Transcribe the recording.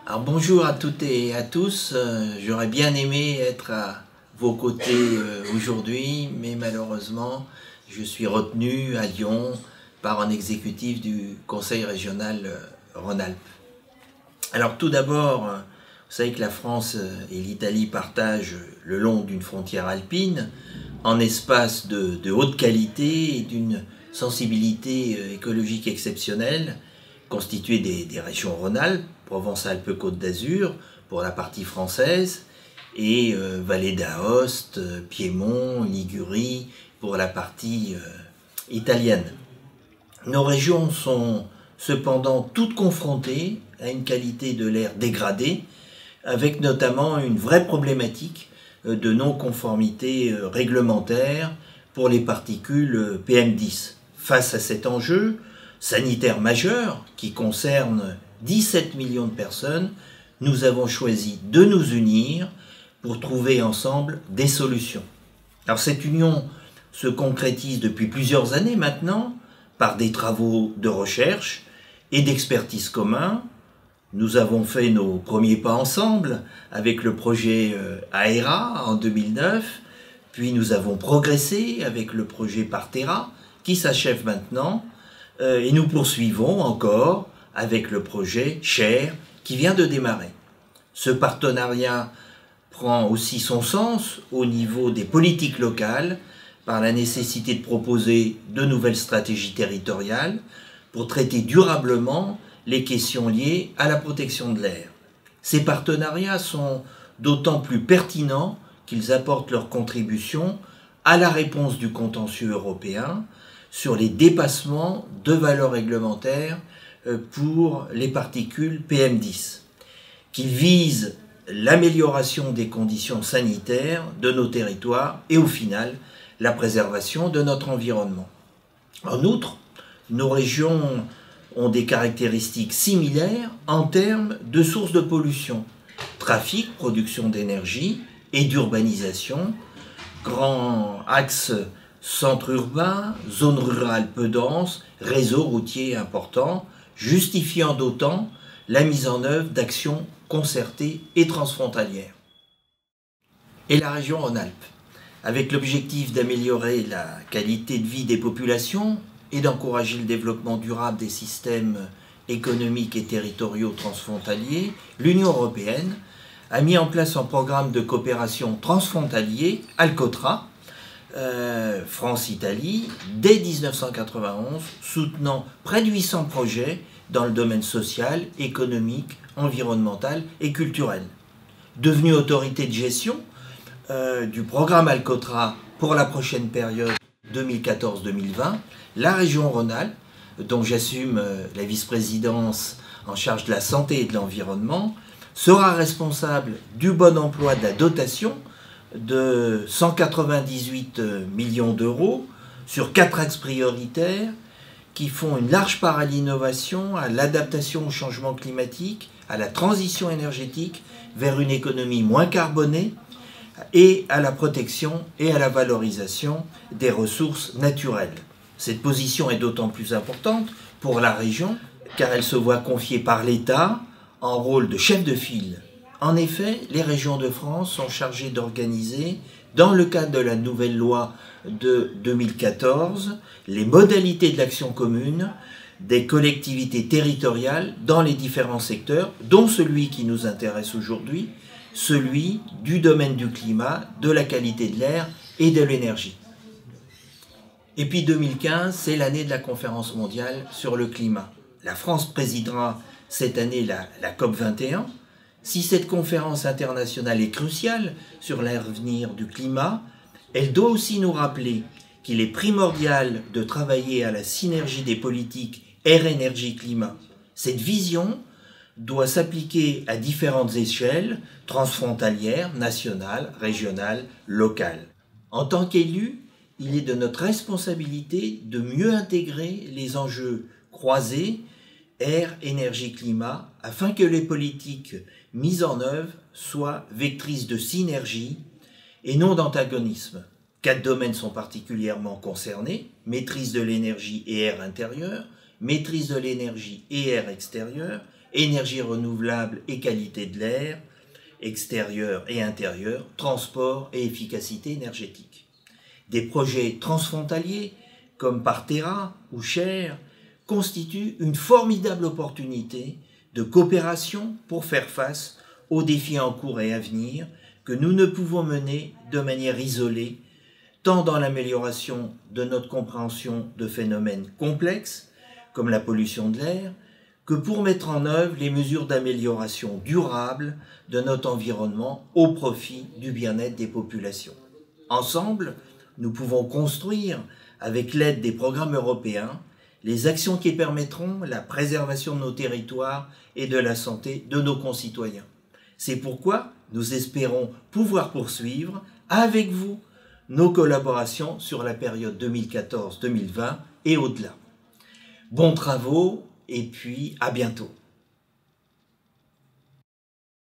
Alors bonjour à toutes et à tous. J'aurais bien aimé être à vos côtés aujourd'hui, mais malheureusement, je suis retenu à Lyon par un exécutif du Conseil régional Rhône-Alpes. Alors tout d'abord, vous savez que la France et l'Italie partagent le long d'une frontière alpine, en espace de haute qualité et d'une sensibilité écologique exceptionnelle, constituée des régions Rhône-Alpes, Provence-Alpes-Côte d'Azur pour la partie française, et Vallée d'Aoste, Piémont, Ligurie pour la partie italienne. Nos régions sont cependant toutes confrontées à une qualité de l'air dégradée, avec notamment une vraie problématique de non-conformité réglementaire pour les particules PM10. Face à cet enjeu sanitaire majeur qui concerne 17 millions de personnes, nous avons choisi de nous unir pour trouver ensemble des solutions. Alors cette union se concrétise depuis plusieurs années maintenant par des travaux de recherche et d'expertise communs. Nous avons fait nos premiers pas ensemble avec le projet AERA en 2009, puis nous avons progressé avec le projet Parterra qui s'achève maintenant, et nous poursuivons encore avec le projet Cher qui vient de démarrer. Ce partenariat prend aussi son sens au niveau des politiques locales par la nécessité de proposer de nouvelles stratégies territoriales pour traiter durablement les questions liées à la protection de l'air. Ces partenariats sont d'autant plus pertinents qu'ils apportent leur contribution à la réponse du contentieux européen sur les dépassements de valeurs réglementaires pour les particules PM10, qui visent l'amélioration des conditions sanitaires de nos territoires et au final la préservation de notre environnement. En outre, nos régions ont des caractéristiques similaires en termes de sources de pollution, trafic, production d'énergie et d'urbanisation, grands axes centre urbain, zone rurale peu dense, réseau routier important, justifiant d'autant la mise en œuvre d'actions concertées et transfrontalières. Et la région Rhône-Alpes, avec l'objectif d'améliorer la qualité de vie des populations et d'encourager le développement durable des systèmes économiques et territoriaux transfrontaliers, l'Union européenne a mis en place un programme de coopération transfrontalier, Alcotra, France-Italie, dès 1991, soutenant près de 800 projets dans le domaine social, économique, environnemental et culturel. Devenue autorité de gestion du programme Alcotra pour la prochaine période 2014-2020, la région Rhône-Alpes, dont j'assume la vice-présidence en charge de la santé et de l'environnement, sera responsable du bon emploi de la dotation de 198 millions d'euros sur 4 axes prioritaires qui font une large part à l'innovation, à l'adaptation au changement climatique, à la transition énergétique vers une économie moins carbonée et à la protection et à la valorisation des ressources naturelles. Cette position est d'autant plus importante pour la région car elle se voit confier par l'État en rôle de chef de file. En effet, les régions de France sont chargées d'organiser, dans le cadre de la nouvelle loi de 2014, les modalités de l'action commune des collectivités territoriales dans les différents secteurs, dont celui qui nous intéresse aujourd'hui, celui du domaine du climat, de la qualité de l'air et de l'énergie. Et puis 2015, c'est l'année de la conférence mondiale sur le climat. La France présidera cette année la COP21. Si cette conférence internationale est cruciale sur l'avenir du climat, elle doit aussi nous rappeler qu'il est primordial de travailler à la synergie des politiques air, énergie, climat. Cette vision doit s'appliquer à différentes échelles, transfrontalières, nationales, régionales, locales. En tant qu'élus, il est de notre responsabilité de mieux intégrer les enjeux croisés air, énergie, climat, afin que les politiques mises en œuvre soient vectrices de synergie et non d'antagonisme. 4 domaines sont particulièrement concernés: maîtrise de l'énergie et air intérieur, maîtrise de l'énergie et air extérieur, énergie renouvelable et qualité de l'air, extérieur et intérieur, transport et efficacité énergétique. Des projets transfrontaliers comme Parterra ou Cher constituent une formidable opportunité de coopération pour faire face aux défis en cours et à venir que nous ne pouvons mener de manière isolée, tant dans l'amélioration de notre compréhension de phénomènes complexes, comme la pollution de l'air, que pour mettre en œuvre les mesures d'amélioration durable de notre environnement au profit du bien-être des populations. Ensemble, nous pouvons construire, avec l'aide des programmes européens, les actions qui permettront la préservation de nos territoires et de la santé de nos concitoyens. C'est pourquoi nous espérons pouvoir poursuivre avec vous nos collaborations sur la période 2014-2020 et au-delà. Bons travaux et puis à bientôt.